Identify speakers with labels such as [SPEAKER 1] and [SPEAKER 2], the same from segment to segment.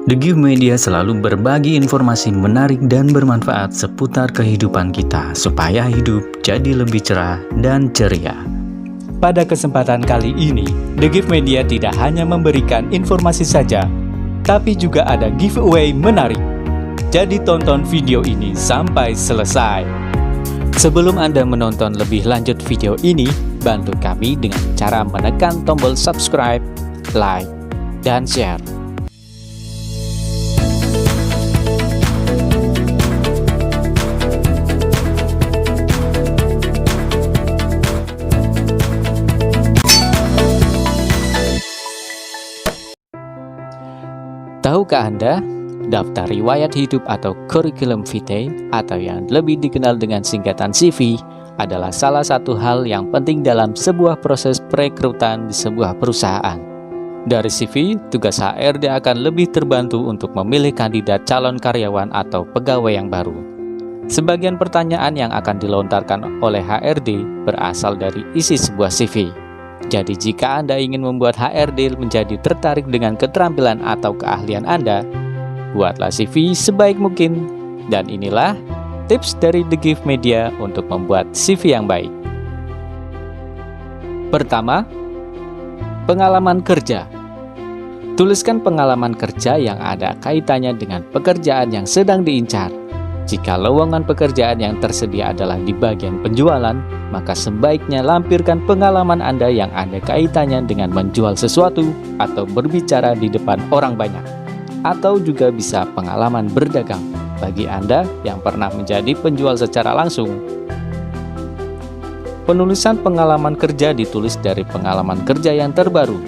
[SPEAKER 1] The Give Media selalu berbagi informasi menarik dan bermanfaat seputar kehidupan kita supaya hidup jadi lebih cerah dan ceria. Pada kesempatan kali ini, The Give Media tidak hanya memberikan informasi saja, tapi juga ada giveaway menarik. Jadi tonton video ini sampai selesai. Sebelum Anda menonton lebih lanjut video ini, bantu kami dengan cara menekan tombol subscribe, like, dan share. Tahukah Anda, daftar riwayat hidup atau curriculum vitae atau yang lebih dikenal dengan singkatan CV adalah salah satu hal yang penting dalam sebuah proses perekrutan di sebuah perusahaan. Dari CV, tugas HRD akan lebih terbantu untuk memilih kandidat calon karyawan atau pegawai yang baru. Sebagian pertanyaan yang akan dilontarkan oleh HRD berasal dari isi sebuah CV. Jadi jika Anda ingin membuat HRD menjadi tertarik dengan keterampilan atau keahlian Anda, buatlah CV sebaik mungkin. Dan inilah tips dari The Give Media untuk membuat CV yang baik. Pertama, pengalaman kerja. Tuliskan pengalaman kerja yang ada kaitannya dengan pekerjaan yang sedang diincar. Jika lowongan pekerjaan yang tersedia adalah di bagian penjualan, maka sebaiknya lampirkan pengalaman Anda yang ada kaitannya dengan menjual sesuatu atau berbicara di depan orang banyak. Atau juga bisa pengalaman berdagang bagi Anda yang pernah menjadi penjual secara langsung. Penulisan pengalaman kerja ditulis dari pengalaman kerja yang terbaru,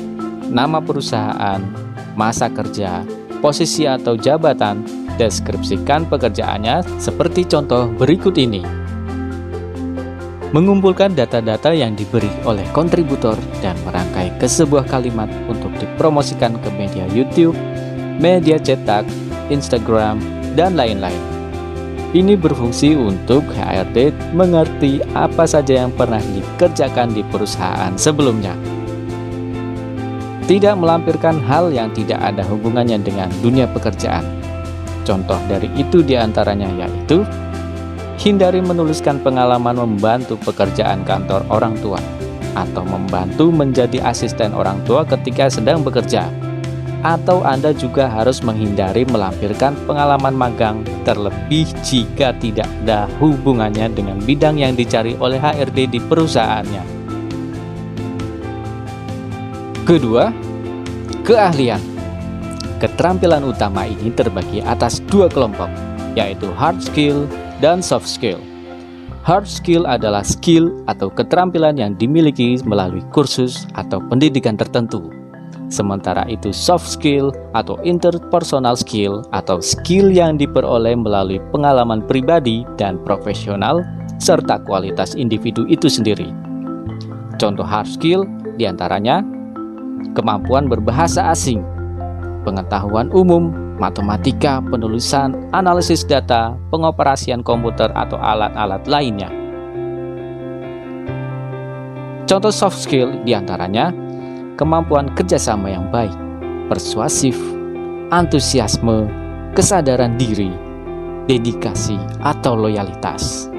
[SPEAKER 1] nama perusahaan, masa kerja, posisi atau jabatan. Deskripsikan pekerjaannya seperti contoh berikut ini. Mengumpulkan data-data yang diberi oleh kontributor dan merangkai ke sebuah kalimat untuk dipromosikan ke media YouTube, media cetak, Instagram, dan lain-lain. Ini berfungsi untuk HRD mengerti apa saja yang pernah dikerjakan di perusahaan sebelumnya. Tidak melampirkan hal yang tidak ada hubungannya dengan dunia pekerjaan. Contoh dari itu diantaranya yaitu hindari menuliskan pengalaman membantu pekerjaan kantor orang tua atau membantu menjadi asisten orang tua ketika sedang bekerja. Atau Anda juga harus menghindari melampirkan pengalaman magang terlebih jika tidak ada hubungannya dengan bidang yang dicari oleh HRD di perusahaannya. Kedua, keahlian. Keterampilan utama ini terbagi atas dua kelompok, yaitu hard skill dan soft skill. Hard skill adalah skill atau keterampilan yang dimiliki melalui kursus atau pendidikan tertentu. Sementara itu soft skill atau interpersonal skill atau skill yang diperoleh melalui pengalaman pribadi dan profesional serta kualitas individu itu sendiri. Contoh hard skill diantaranya kemampuan berbahasa asing, pengetahuan umum, matematika, penulisan, analisis data, pengoperasian komputer atau alat-alat lainnya. Contoh soft skill diantaranya kemampuan kerjasama yang baik, persuasif, antusiasme, kesadaran diri, dedikasi, atau loyalitas.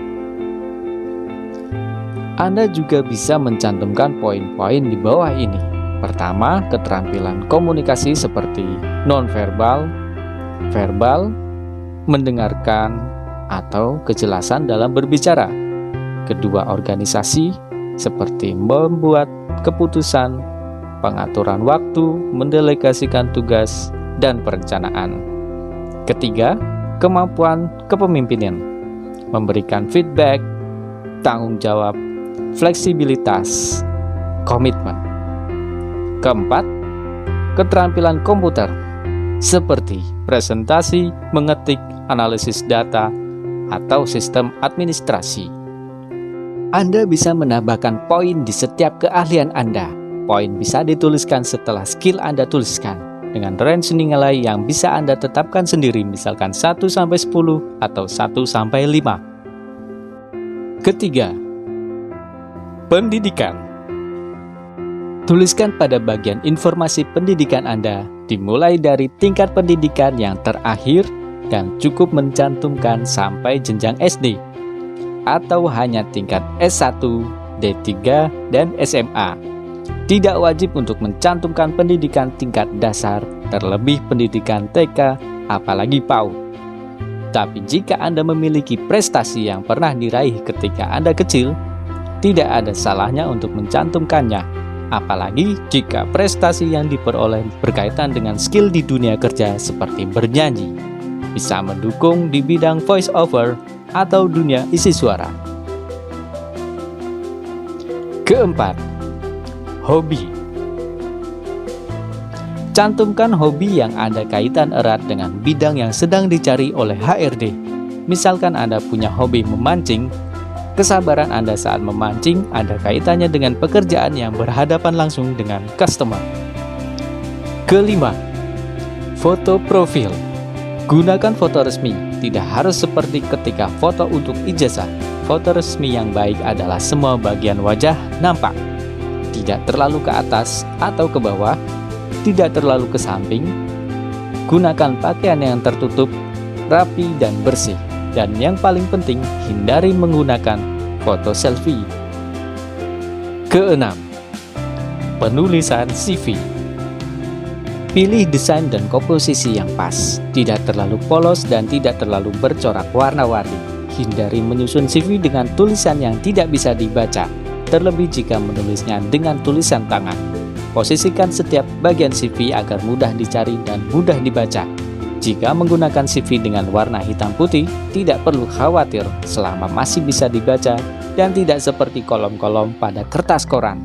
[SPEAKER 1] Anda juga bisa mencantumkan poin-poin di bawah ini. Pertama, keterampilan komunikasi seperti nonverbal, verbal, mendengarkan, atau kejelasan dalam berbicara. Kedua, organisasi seperti membuat keputusan, pengaturan waktu, mendelegasikan tugas, dan perencanaan. Ketiga, kemampuan kepemimpinan, memberikan feedback, tanggung jawab, fleksibilitas, komitmen. Keempat, keterampilan komputer seperti presentasi, mengetik, analisis data, atau sistem administrasi. Anda bisa menambahkan poin di setiap keahlian Anda. Poin bisa dituliskan setelah skill Anda tuliskan dengan range nilai yang bisa Anda tetapkan sendiri, misalkan 1-10 atau 1-5. Ketiga, pendidikan. Tuliskan pada bagian informasi pendidikan Anda, dimulai dari tingkat pendidikan yang terakhir dan cukup mencantumkan sampai jenjang SD, atau hanya tingkat S1, D3, dan SMA. Tidak wajib untuk mencantumkan pendidikan tingkat dasar, terlebih pendidikan TK, apalagi PAUD. Tapi jika Anda memiliki prestasi yang pernah diraih ketika Anda kecil, tidak ada salahnya untuk mencantumkannya. Apalagi jika prestasi yang diperoleh berkaitan dengan skill di dunia kerja seperti bernyanyi, bisa mendukung di bidang voice over atau dunia isi suara. Keempat, hobi. Cantumkan hobi yang ada kaitan erat dengan bidang yang sedang dicari oleh HRD. Misalkan Anda punya hobi memancing, kesabaran Anda saat memancing ada kaitannya dengan pekerjaan yang berhadapan langsung dengan customer. Kelima, foto profil. Gunakan foto resmi, tidak harus seperti ketika foto untuk ijazah. Foto resmi yang baik adalah semua bagian wajah nampak, tidak terlalu ke atas atau ke bawah, tidak terlalu ke samping. Gunakan pakaian yang tertutup, rapi, dan bersih. Dan yang paling penting, hindari menggunakan foto selfie. Keenam, penulisan CV. Pilih desain dan komposisi yang pas, tidak terlalu polos dan tidak terlalu bercorak warna-warni. Hindari menyusun CV dengan tulisan yang tidak bisa dibaca, terlebih jika menulisnya dengan tulisan tangan. Posisikan setiap bagian CV agar mudah dicari dan mudah dibaca. Jika menggunakan CV dengan warna hitam putih, tidak perlu khawatir selama masih bisa dibaca dan tidak seperti kolom-kolom pada kertas koran.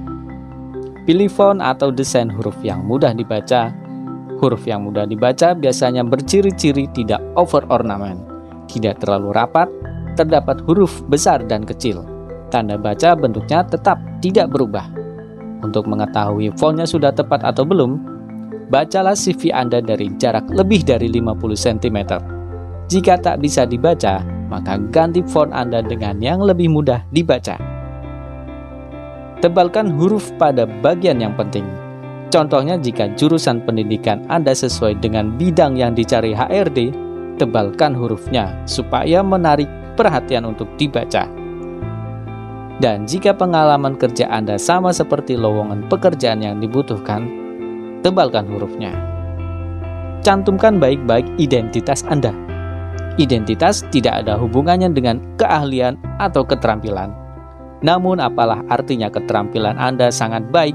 [SPEAKER 1] Pilih font atau desain huruf yang mudah dibaca. Huruf yang mudah dibaca biasanya berciri-ciri tidak over ornament, tidak terlalu rapat, terdapat huruf besar dan kecil. Tanda baca bentuknya tetap tidak berubah. Untuk mengetahui fontnya sudah tepat atau belum, bacalah CV Anda dari jarak lebih dari 50 cm. Jika tak bisa dibaca, maka ganti font Anda dengan yang lebih mudah dibaca. Tebalkan huruf pada bagian yang penting. Contohnya jika jurusan pendidikan Anda sesuai dengan bidang yang dicari HRD, tebalkan hurufnya supaya menarik perhatian untuk dibaca. Dan jika pengalaman kerja Anda sama seperti lowongan pekerjaan yang dibutuhkan, tebalkan hurufnya. Cantumkan baik-baik identitas Anda. Identitas tidak ada hubungannya dengan keahlian atau keterampilan. Namun apalah artinya keterampilan Anda sangat baik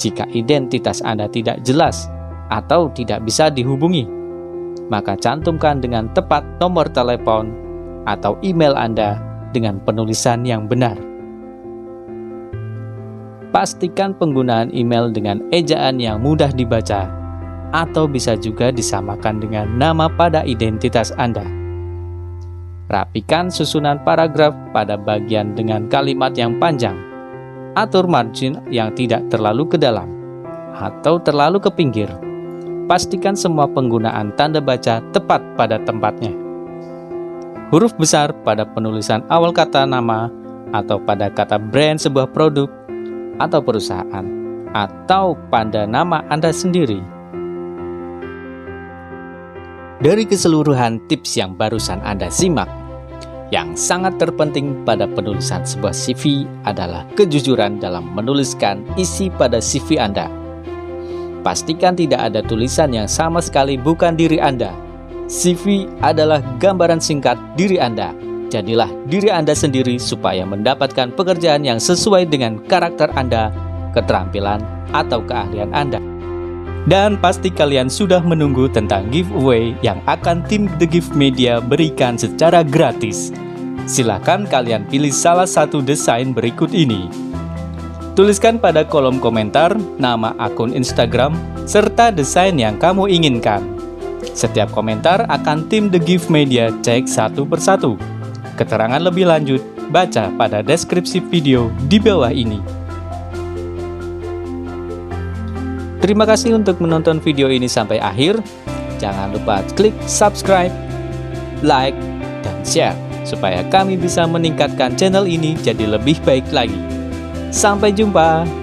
[SPEAKER 1] jika identitas Anda tidak jelas atau tidak bisa dihubungi? Maka cantumkan dengan tepat nomor telepon atau email Anda dengan penulisan yang benar. Pastikan penggunaan email dengan ejaan yang mudah dibaca, atau bisa juga disamakan dengan nama pada identitas Anda. Rapikan susunan paragraf pada bagian dengan kalimat yang panjang. Atur margin yang tidak terlalu ke dalam atau terlalu ke pinggir. Pastikan semua penggunaan tanda baca tepat pada tempatnya. Huruf besar pada penulisan awal kata nama atau pada kata brand sebuah produk atau perusahaan, atau pada nama Anda sendiri. Dari keseluruhan tips yang barusan Anda simak, yang sangat terpenting pada penulisan sebuah CV adalah kejujuran dalam menuliskan isi pada CV Anda. Pastikan tidak ada tulisan yang sama sekali bukan diri Anda. CV adalah gambaran singkat diri Anda. Jadilah diri Anda sendiri supaya mendapatkan pekerjaan yang sesuai dengan karakter Anda, keterampilan, atau keahlian Anda. Dan pasti kalian sudah menunggu tentang giveaway yang akan tim The Gift Media berikan secara gratis. Silakan kalian pilih salah satu desain berikut ini. Tuliskan pada kolom komentar nama akun Instagram serta desain yang kamu inginkan. Setiap komentar akan tim The Gift Media cek satu persatu. Keterangan lebih lanjut, baca pada deskripsi video di bawah ini. Terima kasih untuk menonton video ini sampai akhir. Jangan lupa klik subscribe, like, dan share, supaya kami bisa meningkatkan channel ini jadi lebih baik lagi. Sampai jumpa!